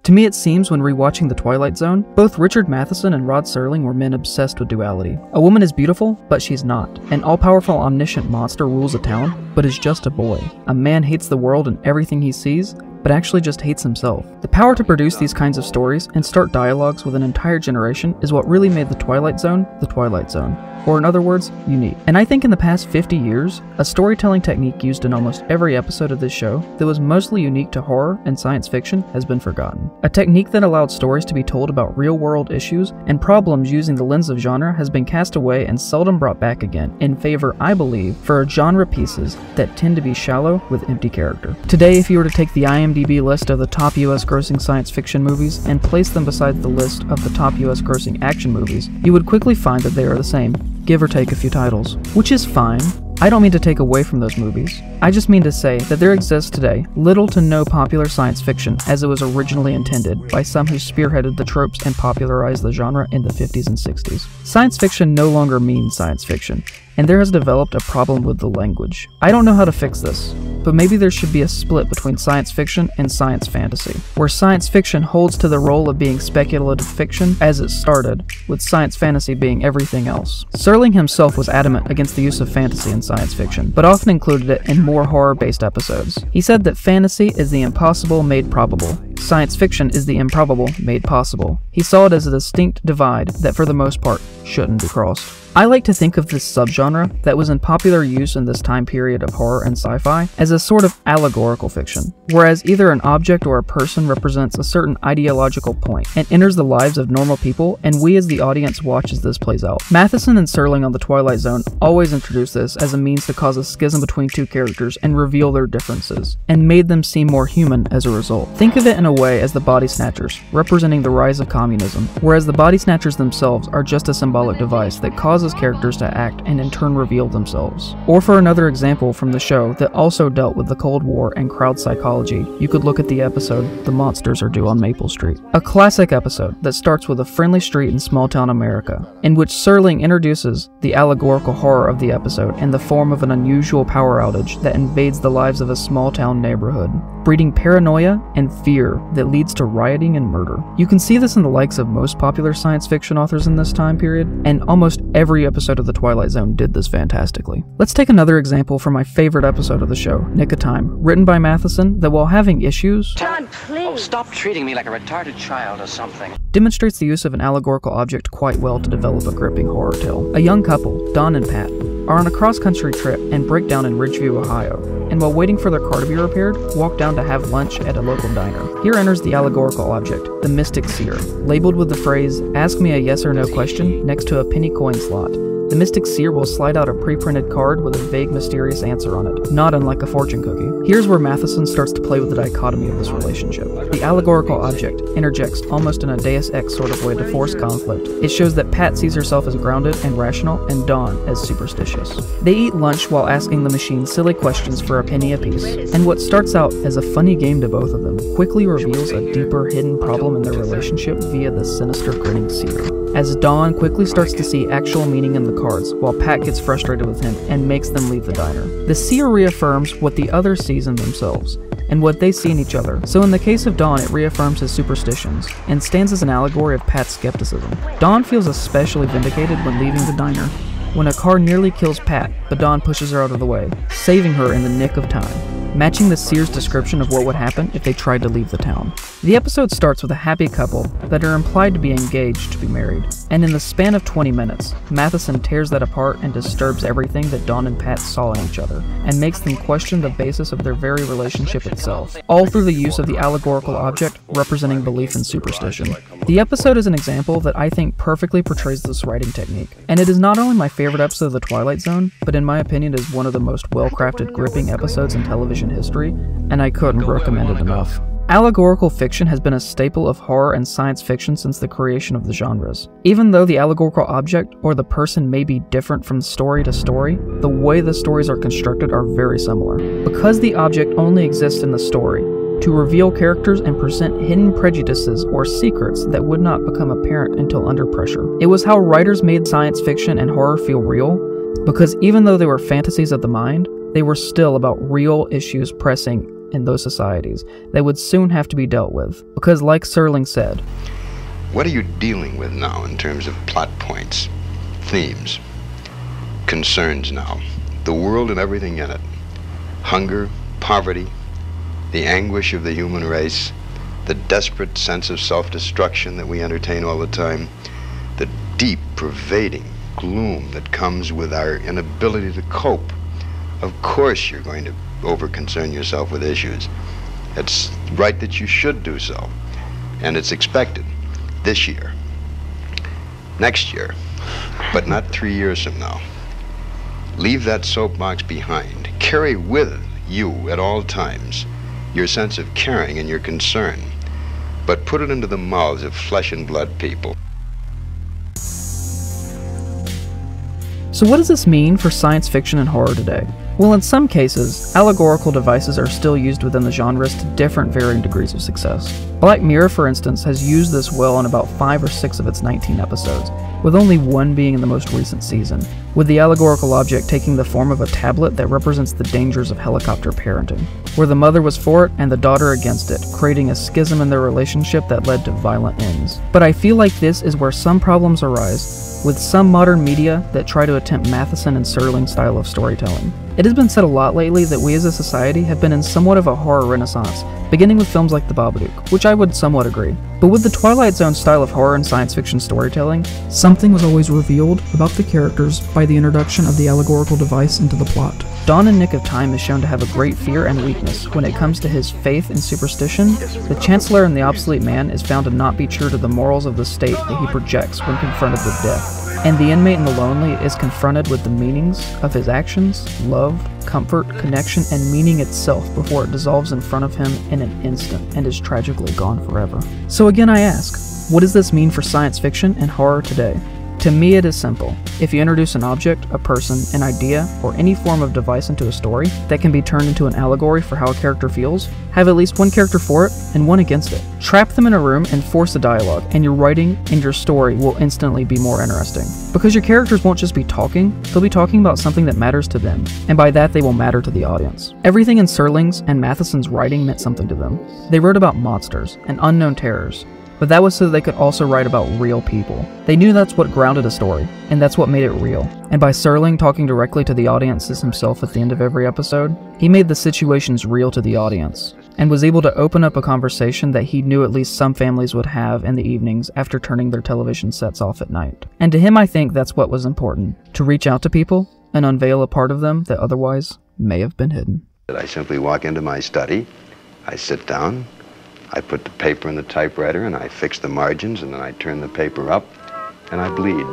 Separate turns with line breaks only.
To me it seems when rewatching The Twilight Zone, both Richard Matheson and Rod Serling were men obsessed with duality. A woman is beautiful, but she's not. An all-powerful omniscient monster rules a town, but is just a boy. A man hates the world and everything he sees, but actually just hates himself. The power to produce these kinds of stories and start dialogues with an entire generation is what really made The Twilight Zone, or in other words, unique. And I think in the past 50 years, a storytelling technique used in almost every episode of this show that was mostly unique to horror and science fiction has been forgotten. A technique that allowed stories to be told about real-world issues and problems using the lens of genre has been cast away and seldom brought back again, in favor, I believe, for genre pieces that tend to be shallow with empty character. Today, if you were to take the IMDb list of the top US grossing science fiction movies and place them beside the list of the top US grossing action movies, you would quickly find that they are the same, give or take a few titles. Which is fine. I don't mean to take away from those movies. I just mean to say that there exists today little to no popular science fiction as it was originally intended by some who spearheaded the tropes and popularized the genre in the 50s and 60s. Science fiction no longer means science fiction, and there has developed a problem with the language. I don't know how to fix this, but maybe there should be a split between science fiction and science fantasy, where science fiction holds to the role of being speculative fiction as it started, with science fantasy being everything else. Serling himself was adamant against the use of fantasy in science fiction, but often included it in more horror-based episodes. He said that fantasy is the impossible made probable. Science fiction is the improbable made possible. He saw it as a distinct divide that for the most part shouldn't be crossed. I like to think of this subgenre that was in popular use in this time period of horror and sci-fi as a sort of allegorical fiction, whereas either an object or a person represents a certain ideological point and enters the lives of normal people, and we as the audience watch as this plays out. Matheson and Serling on The Twilight Zone always introduced this as a means to cause a schism between two characters and reveal their differences, and made them seem more human as a result. Think of it in a way as the Body Snatchers, representing the rise of communism, whereas the Body Snatchers themselves are just a symbolic device that causes characters to act and in turn reveal themselves. Or for another example from the show that also dealt with the Cold War and crowd psychology, you could look at the episode The Monsters Are Due on Maple Street. A classic episode that starts with a friendly street in small-town America, in which Serling introduces the allegorical horror of the episode in the form of an unusual power outage that invades the lives of a small-town neighborhood, breeding paranoia and fear that leads to rioting and murder. You can see this in the likes of most popular science fiction authors in this time period, and almost every episode of The Twilight Zone did this fantastically. Let's take another example from my favorite episode of the show, Nick of Time, written by Matheson, that while having issues,
John, please! Oh, stop treating me like a retarded child or something.
Demonstrates the use of an allegorical object quite well to develop a gripping horror tale. A young couple, Don and Pat, are on a cross-country trip and break down in Ridgeview, Ohio, and while waiting for their car to be repaired, walk down to have lunch at a local diner. Here enters the allegorical object, the Mystic Seer, labeled with the phrase, "Ask me a yes or no question," next to a penny coin slot. The Mystic Seer will slide out a pre-printed card with a vague, mysterious answer on it, not unlike a fortune cookie. Here's where Matheson starts to play with the dichotomy of this relationship. The allegorical object interjects almost in a Deus Ex sort of way to force conflict. It shows that Pat sees herself as grounded and rational, and Dawn as superstitious. They eat lunch while asking the machine silly questions for a penny apiece, and what starts out as a funny game to both of them quickly reveals a deeper, hidden problem in their relationship via the sinister, grinning seer. As Dawn quickly starts to see actual meaning in the cards, while Pat gets frustrated with him and makes them leave the diner. The seer reaffirms what the other sees in themselves, and what they see in each other. So in the case of Dawn, it reaffirms his superstitions, and stands as an allegory of Pat's skepticism. Dawn feels especially vindicated when leaving the diner, when a car nearly kills Pat, but Dawn pushes her out of the way, saving her in the nick of time, matching the seer's description of what would happen if they tried to leave the town. The episode starts with a happy couple that are implied to be engaged to be married, and in the span of 20 minutes, Matheson tears that apart and disturbs everything that Dawn and Pat saw in each other, and makes them question the basis of their very relationship itself, all through the use of the allegorical object representing belief in superstition. The episode is an example that I think perfectly portrays this writing technique, and it is not only my favorite episode of The Twilight Zone, but in my opinion is one of the most well-crafted, gripping episodes in television history, and I couldn't recommend it enough. Allegorical fiction has been a staple of horror and science fiction since the creation of the genres. Even though the allegorical object or the person may be different from story to story, the way the stories are constructed are very similar. Because the object only exists in the story, to reveal characters and present hidden prejudices or secrets that would not become apparent until under pressure. It was how writers made science fiction and horror feel real, because even though they were fantasies of the mind, they were still about real issues pressing in those societies that would soon have to be dealt with. Because like Serling said,
what are you dealing with now in terms of plot points, themes, concerns now? The world and everything in it. Hunger, poverty, the anguish of the human race, the desperate sense of self-destruction that we entertain all the time, the deep, pervading gloom that comes with our inability to cope. Of course you're going to over-concern yourself with issues. It's right that you should do so, and it's expected this year, next year, but not 3 years from now. Leave that soapbox behind. Carry with you at all times your sense of caring and your concern, but put it into the mouths of flesh and blood people.
So what does this mean for science fiction and horror today? Well, in some cases, allegorical devices are still used within the genres to different varying degrees of success. Black Mirror, for instance, has used this well in about 5 or 6 of its 19 episodes, with only one being in the most recent season, with the allegorical object taking the form of a tablet that represents the dangers of helicopter parenting, where the mother was for it and the daughter against it, creating a schism in their relationship that led to violent ends. But I feel like this is where some problems arise with some modern media that try to attempt Matheson and Serling style of storytelling. It has been said a lot lately that we as a society have been in somewhat of a horror renaissance, beginning with films like The Babadook, which I would somewhat agree. But with the Twilight Zone style of horror and science fiction storytelling, something was always revealed about the characters by the introduction of the allegorical device into the plot. Dawn in Nick of Time is shown to have a great fear and weakness when it comes to his faith and superstition. The Chancellor and the Obsolete Man is found to not be true to the morals of the state that he projects when confronted with death. And the Inmate and the Lonely is confronted with the meanings of his actions, love, comfort, connection, and meaning itself before it dissolves in front of him in an instant and is tragically gone forever. So again I ask, what does this mean for science fiction and horror today? To me it is simple. If you introduce an object, a person, an idea, or any form of device into a story that can be turned into an allegory for how a character feels, have at least one character for it and one against it. Trap them in a room and force a dialogue, and your writing and your story will instantly be more interesting. Because your characters won't just be talking, they'll be talking about something that matters to them, and by that they will matter to the audience. Everything in Serling's and Matheson's writing meant something to them. They wrote about monsters and unknown terrors, but that was so they could also write about real people. They knew that's what grounded a story, and that's what made it real. And by Serling talking directly to the audiences himself at the end of every episode, he made the situations real to the audience, and was able to open up a conversation that he knew at least some families would have in the evenings after turning their television sets off at night. And to him I think that's what was important, to reach out to people and unveil a part of them that otherwise may have been hidden.
I simply walk into my study, I sit down, I put the paper in the typewriter and I fix the margins, and then I turn the paper up and I bleed.